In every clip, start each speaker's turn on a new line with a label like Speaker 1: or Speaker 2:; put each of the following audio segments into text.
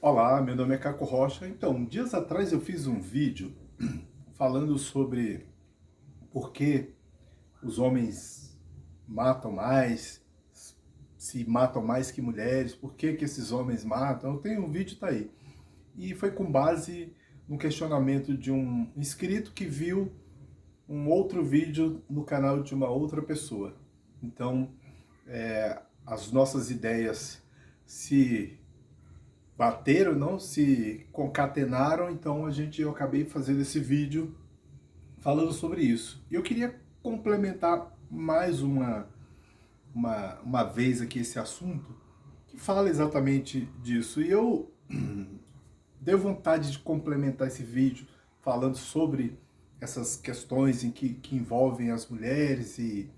Speaker 1: Olá, meu nome é Caco Rocha. Então, dias atrás eu fiz um vídeo falando sobre por que os homens matam mais, se matam mais que mulheres, por que que esses homens matam. Eu tenho um vídeo, tá aí. E foi com base no questionamento de um inscrito que viu um outro vídeo no canal de uma outra pessoa. Então, as nossas ideias se bateram, não se concatenaram, então eu acabei fazendo esse vídeo falando sobre isso. E eu queria complementar mais uma vez aqui esse assunto que fala exatamente disso. E eu dei vontade de complementar esse vídeo falando sobre essas questões que envolvem as mulheres e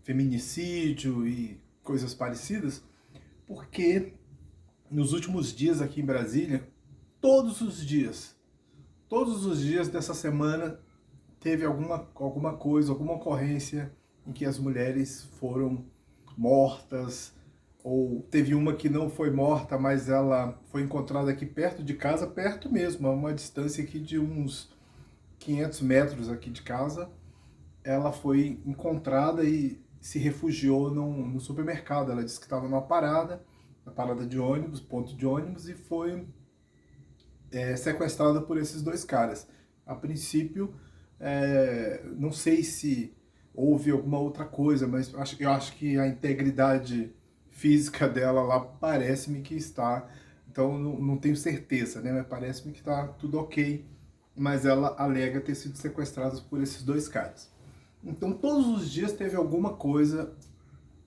Speaker 1: feminicídio e coisas parecidas, porque nos últimos dias aqui em Brasília, todos os dias dessa semana teve alguma coisa, alguma ocorrência em que as mulheres foram mortas, ou teve uma que não foi morta, mas ela foi encontrada aqui perto de casa, perto mesmo, a uma distância aqui de uns 500 metros aqui de casa. Ela foi encontrada e se refugiou no supermercado. Ela disse que estava numa parada, na parada de ônibus, ponto de ônibus, e foi sequestrada por esses dois caras. A princípio, não sei se houve alguma outra coisa, mas eu acho que a integridade física dela lá parece-me que está, então não tenho certeza, né? Mas parece-me que está tudo ok, mas ela alega ter sido sequestrada por esses dois caras. Então todos os dias teve alguma coisa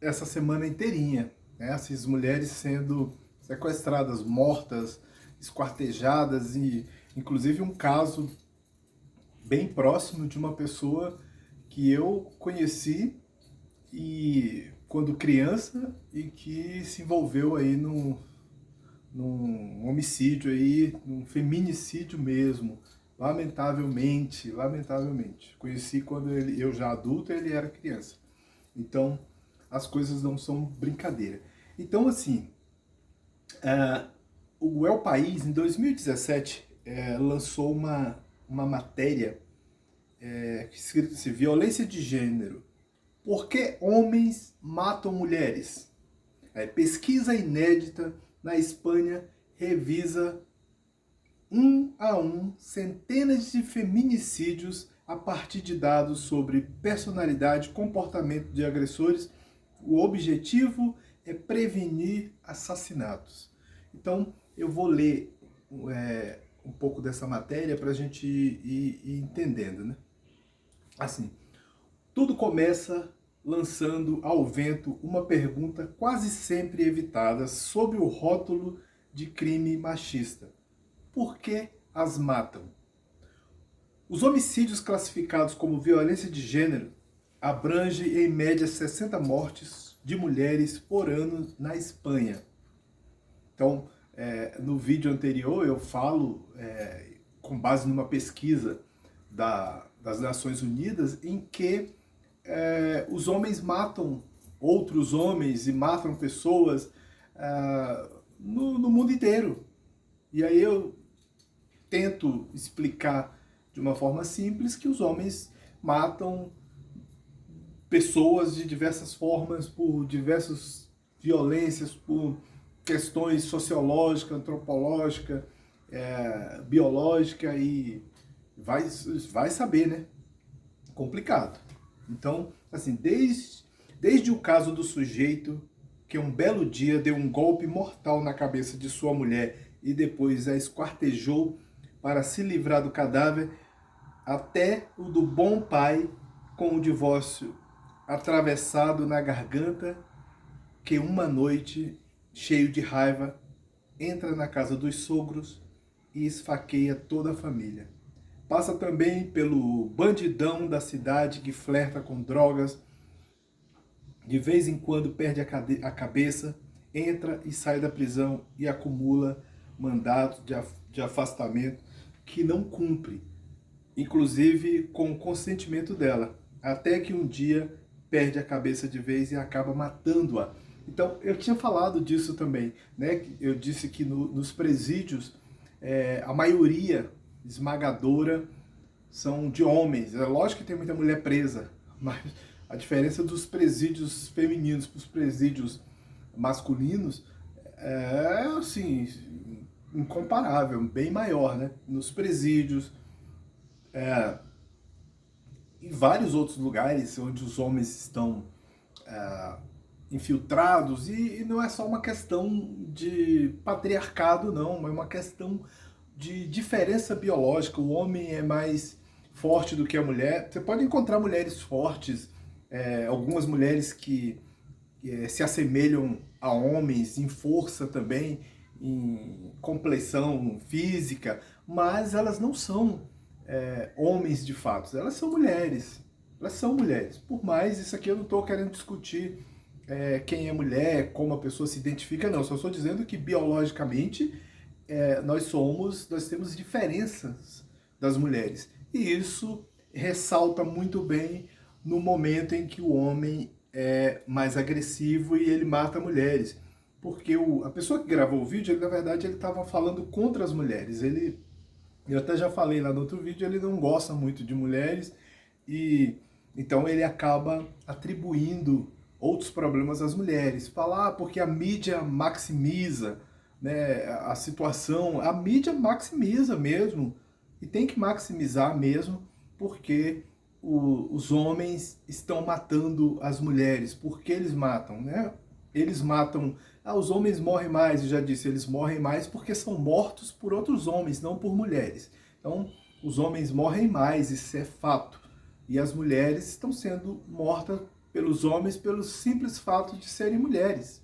Speaker 1: essa semana inteirinha, né? Essas mulheres sendo sequestradas, mortas, esquartejadas, e inclusive um caso bem próximo de uma pessoa que eu conheci e quando criança e que se envolveu aí num homicídio aí, num feminicídio mesmo. Lamentavelmente, lamentavelmente. Conheci quando eu já adulto e ele era criança. Então, as coisas não são brincadeira. Então, assim, o El País, em 2017, lançou uma matéria escrita assim: violência de gênero. Por que homens matam mulheres? Pesquisa inédita na Espanha revisa um a um centenas de feminicídios a partir de dados sobre personalidade e comportamento de agressores. O objetivo é prevenir assassinatos. Então, eu vou ler um pouco dessa matéria para a gente ir entendendo, né? Assim, tudo começa lançando ao vento uma pergunta quase sempre evitada sob o rótulo de crime machista: por que as matam? Os homicídios classificados como violência de gênero abrangem em média 60 mortes de mulheres por ano na Espanha. Então, no vídeo anterior eu falo, com base numa pesquisa das Nações Unidas, em que os homens matam outros homens e matam pessoas no mundo inteiro. E aí eu tento explicar de uma forma simples que os homens matam pessoas de diversas formas, por diversas violências, por questões sociológicas, antropológicas, biológica, e vai saber, né? Complicado. Então, assim, desde o caso do sujeito que um belo dia deu um golpe mortal na cabeça de sua mulher e depois a esquartejou para se livrar do cadáver, até o do bom pai com o divórcio atravessado na garganta, que uma noite, cheio de raiva, entra na casa dos sogros e esfaqueia toda a família. Passa também pelo bandidão da cidade que flerta com drogas, de vez em quando perde a cabeça, entra e sai da prisão e acumula mandatos de afastamento que não cumpre, inclusive com o consentimento dela, até que um dia perde a cabeça de vez e acaba matando-a Então, eu tinha falado disso também, né? Eu disse que nos presídios, a maioria esmagadora são de homens. É lógico que tem muita mulher presa, mas a diferença dos presídios femininos para os presídios masculinos é, assim, incomparável, bem maior, né? Nos presídios, em vários outros lugares onde os homens estão infiltrados, e não é só uma questão de patriarcado, não, é uma questão de diferença biológica. O homem é mais forte do que a mulher. Você pode encontrar mulheres fortes, algumas mulheres que se assemelham a homens em força também, em complexão física, mas elas não são homens de fato, elas são mulheres. Elas são mulheres. Por mais, isso aqui eu não estou querendo discutir quem é mulher, como a pessoa se identifica, não. Só estou dizendo que biologicamente nós temos diferenças das mulheres. E isso ressalta muito bem no momento em que o homem é mais agressivo e ele mata mulheres. Porque a pessoa que gravou o vídeo, na verdade, ele estava falando contra as mulheres. Eu até já falei lá no outro vídeo, ele não gosta muito de mulheres e então ele acaba atribuindo outros problemas às mulheres. Falar porque a mídia maximiza, né, a situação, a mídia maximiza mesmo, e tem que maximizar mesmo, porque os homens estão matando as mulheres. Por que eles matam, né? Eles matam... os homens morrem mais, eu já disse, eles morrem mais porque são mortos por outros homens, não por mulheres. Então, os homens morrem mais, isso é fato. E as mulheres estão sendo mortas pelos homens pelo simples fato de serem mulheres.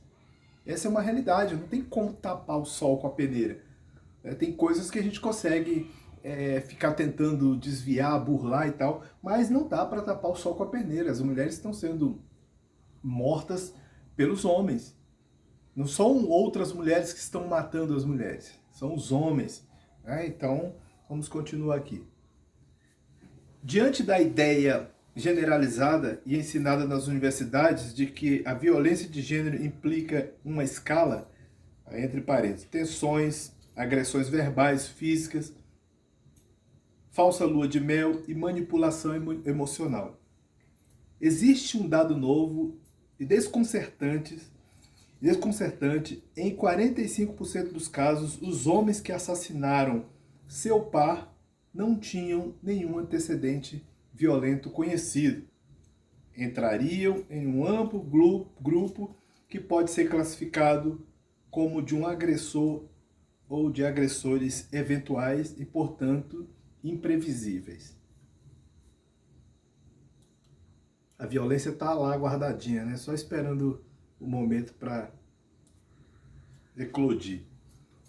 Speaker 1: Essa é uma realidade, não tem como tapar o sol com a peneira. Tem coisas que a gente consegue ficar tentando desviar, burlar e tal, mas não dá para tapar o sol com a peneira. As mulheres estão sendo mortas pelos homens. Não são outras mulheres que estão matando as mulheres, são os homens. Então, vamos continuar aqui. Diante da ideia generalizada e ensinada nas universidades de que a violência de gênero implica uma escala, entre parênteses, tensões, agressões verbais, físicas, falsa lua de mel e manipulação emocional. Existe um dado novo e desconcertante. Em 45% dos casos, os homens que assassinaram seu par não tinham nenhum antecedente violento conhecido. Entrariam em um amplo grupo que pode ser classificado como de um agressor ou de agressores eventuais e, portanto, imprevisíveis. A violência está lá guardadinha, né? Só esperando o momento para eclodir.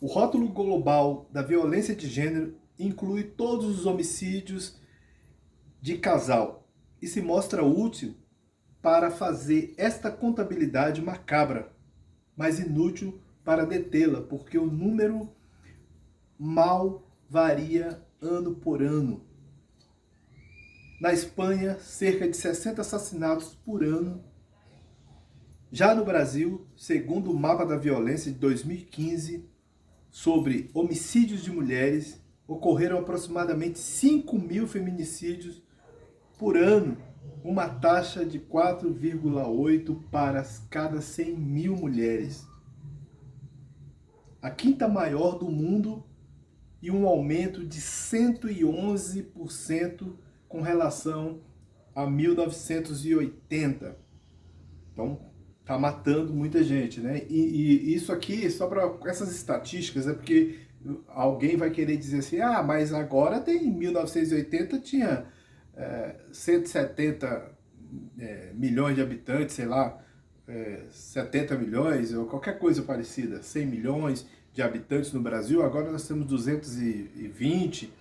Speaker 1: O rótulo global da violência de gênero inclui todos os homicídios de casal e se mostra útil para fazer esta contabilidade macabra, mas inútil para detê-la, porque o número mal varia ano por ano. Na Espanha, cerca de 60 assassinatos por ano. Já no Brasil, segundo o mapa da violência de 2015, sobre homicídios de mulheres, ocorreram aproximadamente 5.000 feminicídios por ano, uma taxa de 4,8 para cada 100.000 mulheres. A quinta maior do mundo e um aumento de 111% com relação a 1980. Então, tá matando muita gente, né? E isso aqui, só para essas estatísticas, é porque alguém vai querer dizer assim, mas agora tem 1980 tinha 170 milhões de habitantes, sei lá, 70 milhões, ou qualquer coisa parecida, 100 milhões de habitantes no Brasil, agora nós temos 220.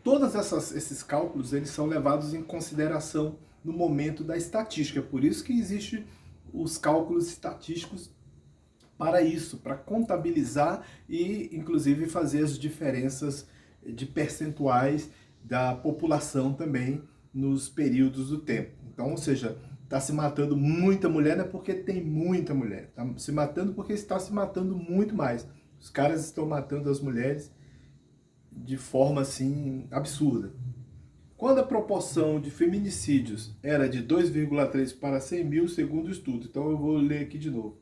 Speaker 1: Todos esses cálculos eles são levados em consideração no momento da estatística, por isso que existem os cálculos estatísticos para isso, para contabilizar e inclusive fazer as diferenças de percentuais da população também nos períodos do tempo. Então, ou seja, está se matando muita mulher, não é porque tem muita mulher. Está se matando porque está se matando muito mais. Os caras estão matando as mulheres de forma assim absurda. Quando a proporção de feminicídios era de 2,3 para 100 mil, segundo o estudo. Então eu vou ler aqui de novo.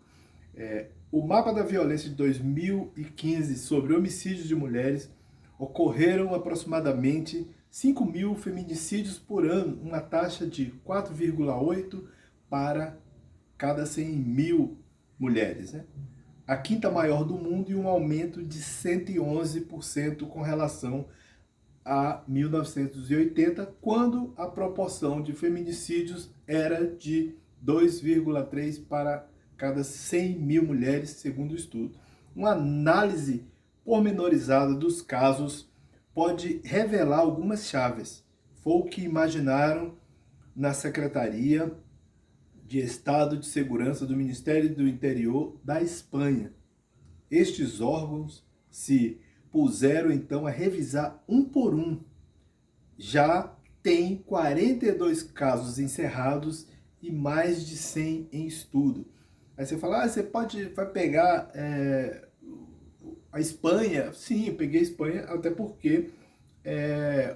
Speaker 1: O mapa da violência de 2015 sobre homicídios de mulheres, ocorreram aproximadamente 5 mil feminicídios por ano, uma taxa de 4,8 para cada 100 mil mulheres, né? A quinta maior do mundo e um aumento de 111% com relação a 1980, quando a proporção de feminicídios era de 2,3 para cada 100 mil mulheres, segundo o estudo. Uma análise pormenorizada dos casos pode revelar algumas chaves. Foi o que imaginaram na Secretaria de Estado de Segurança do Ministério do Interior da Espanha. Estes órgãos se puseram então a revisar um por um. Já tem 42 casos encerrados e mais de 100 em estudo. Aí você fala, você vai pegar a Espanha? Sim, eu peguei a Espanha, até porque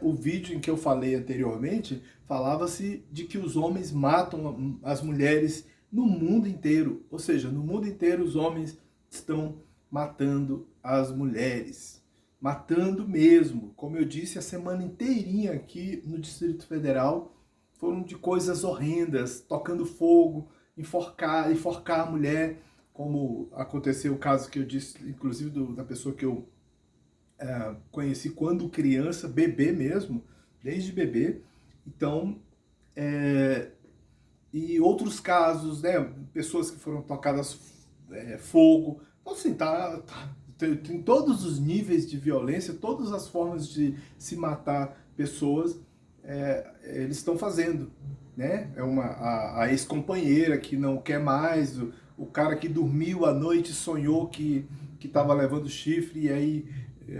Speaker 1: o vídeo em que eu falei anteriormente, falava-se de que os homens matam as mulheres no mundo inteiro. Ou seja, no mundo inteiro os homens estão matando as mulheres. Matando mesmo. Como eu disse, a semana inteirinha aqui no Distrito Federal foram de coisas horrendas, tocando fogo, enforcar a mulher, como aconteceu o caso que eu disse, inclusive da pessoa que eu conheci quando criança, bebê mesmo, desde bebê. Então, e outros casos, né, pessoas que foram tocadas fogo. Então, assim, tem todos os níveis de violência, todas as formas de se matar pessoas, eles estão fazendo, né? A ex-companheira que não quer mais, o cara que dormiu à noite e sonhou que estava levando chifre e aí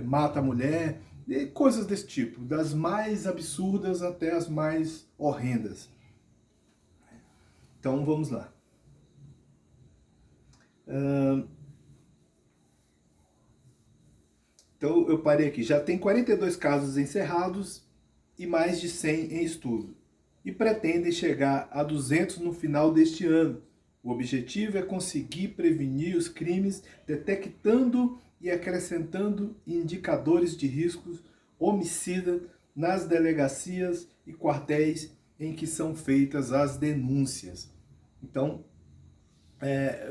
Speaker 1: mata a mulher, e coisas desse tipo, das mais absurdas até as mais horrendas. Então vamos lá. Então eu parei aqui, já tem 42 casos encerrados e mais de 100 em estudo. E pretendem chegar a 200 no final deste ano. O objetivo é conseguir prevenir os crimes, detectando e acrescentando indicadores de riscos homicida nas delegacias e quartéis em que são feitas as denúncias. Então,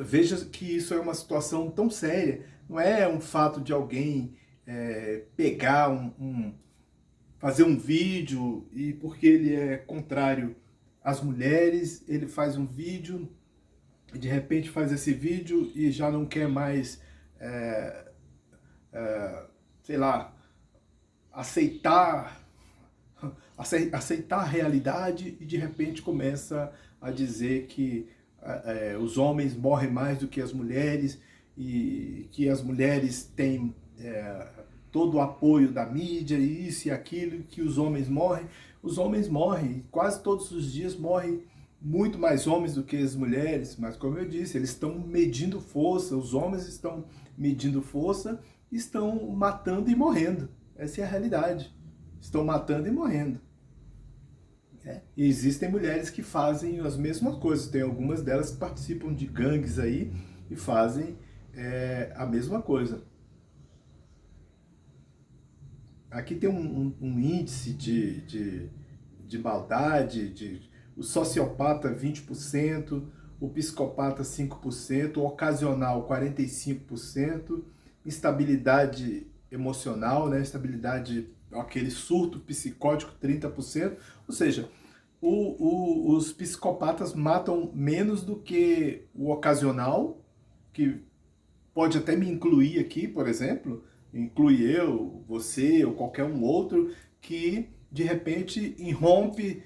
Speaker 1: veja que isso é uma situação tão séria. Não é um fato de alguém pegar fazer um vídeo e porque ele é contrário às mulheres, ele faz um vídeo e de repente faz esse vídeo e já não quer mais, sei lá, aceitar a realidade e de repente começa a dizer que os homens morrem mais do que as mulheres e que as mulheres têm todo o apoio da mídia, isso e aquilo, que os homens morrem. Os homens morrem, quase todos os dias morrem muito mais homens do que as mulheres, mas como eu disse, eles estão medindo força, os homens estão medindo força, estão matando e morrendo. Essa é a realidade. Estão matando e morrendo. E existem mulheres que fazem as mesmas coisas, tem algumas delas que participam de gangues aí e fazem a mesma coisa. Aqui tem um índice de maldade, o sociopata 20%, o psicopata 5%, o ocasional 45%, instabilidade emocional, né, instabilidade, aquele surto psicótico 30%, ou seja, os psicopatas matam menos do que o ocasional, que pode até me incluir aqui, por exemplo, inclui eu, você ou qualquer um outro que de repente irrompe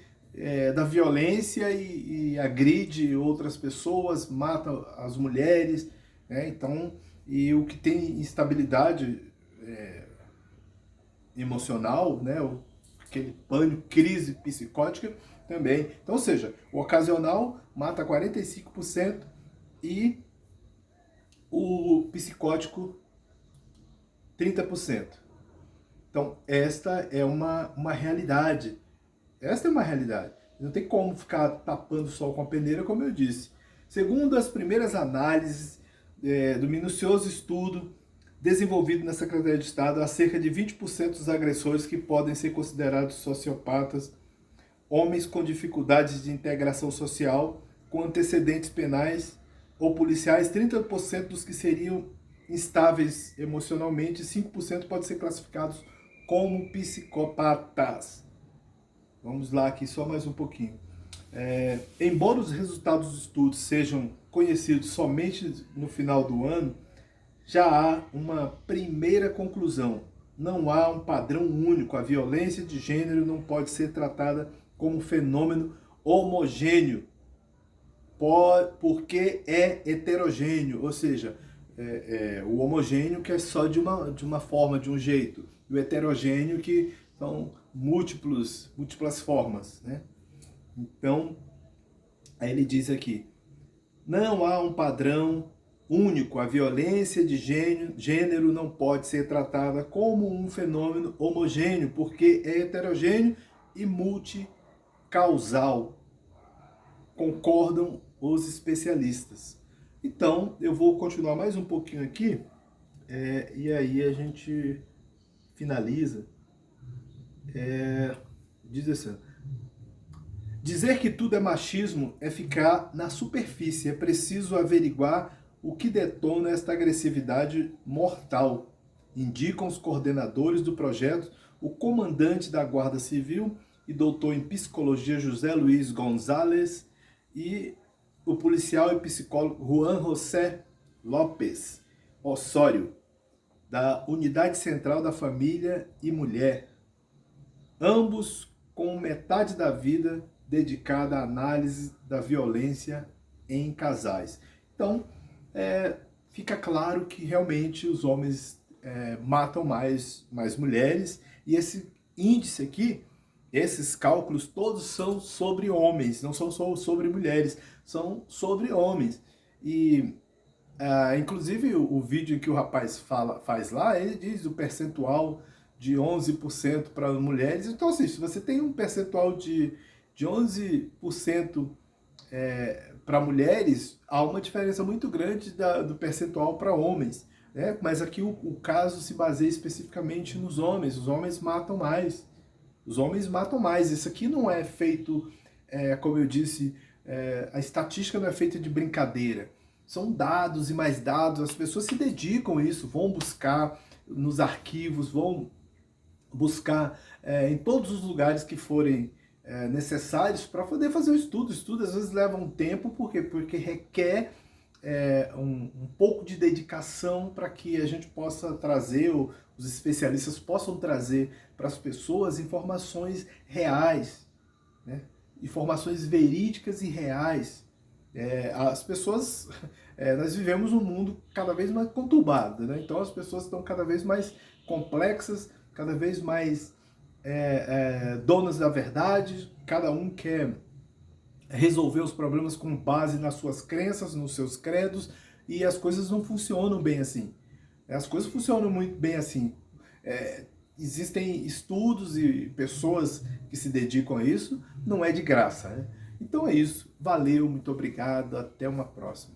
Speaker 1: da violência e agride outras pessoas, mata as mulheres, né? Então, e o que tem instabilidade emocional, né? Aquele pânico, crise psicótica, também. Então, ou seja, o ocasional mata 45% e o psicótico 30%. Então, esta é uma realidade. Esta é uma realidade. Não tem como ficar tapando o sol com a peneira, como eu disse. Segundo as primeiras análises do minucioso estudo desenvolvido na Secretaria de Estado, há cerca de 20% dos agressores que podem ser considerados sociopatas, homens com dificuldades de integração social, com antecedentes penais ou policiais, 30% dos que seriam instáveis emocionalmente, 5% podem ser classificados como psicopatas. Vamos lá aqui só mais um pouquinho. Embora os resultados dos estudos sejam conhecidos somente no final do ano, já há uma primeira conclusão. Não há um padrão único. A violência de gênero não pode ser tratada como um fenômeno homogêneo, porque é heterogêneo, ou seja, o homogêneo que é só de uma forma, de um jeito, e o heterogêneo que são múltiplas formas, né? Então, aí ele diz aqui, não há um padrão único, a violência de gênero não pode ser tratada como um fenômeno homogêneo, porque é heterogêneo e multicausal, concordam os especialistas. Então, eu vou continuar mais um pouquinho aqui, e aí a gente finaliza. Diz assim, dizer que tudo é machismo é ficar na superfície, é preciso averiguar o que detona esta agressividade mortal, indicam os coordenadores do projeto, o comandante da Guarda Civil e doutor em psicologia José Luiz Gonzalez e o policial e psicólogo Juan José Lopes Osório, da Unidade Central da Família e Mulher, ambos com metade da vida dedicada à análise da violência em casais. Então, fica claro que realmente os homens matam mais mulheres, e esse índice aqui, esses cálculos todos são sobre homens, não são só sobre mulheres, são sobre homens. E inclusive o vídeo que o rapaz faz lá, ele diz o percentual de 11% para mulheres. Então, assim, se você tem um percentual de 11% para mulheres, há uma diferença muito grande do percentual para homens, né? Mas aqui o caso se baseia especificamente nos homens. Os homens matam mais. Os homens matam mais. Isso aqui não é feito, como eu disse, a estatística não é feita de brincadeira. São dados e mais dados. As pessoas se dedicam a isso, vão buscar nos arquivos, vão buscar em todos os lugares que forem necessários para poder fazer o estudo. O estudo às vezes leva um tempo, por quê? Porque requer um pouco de dedicação para que a gente possa trazer, os especialistas possam trazer para as pessoas informações reais, né? Informações verídicas e reais. As pessoas, nós vivemos um mundo cada vez mais conturbado, né? Então as pessoas estão cada vez mais complexas, cada vez mais donas da verdade, cada um quer resolver os problemas com base nas suas crenças, nos seus credos, e as coisas não funcionam bem assim. As coisas funcionam muito bem assim. Existem estudos e pessoas que se dedicam a isso, não é de graça, né? Então é isso. Valeu, muito obrigado, até uma próxima.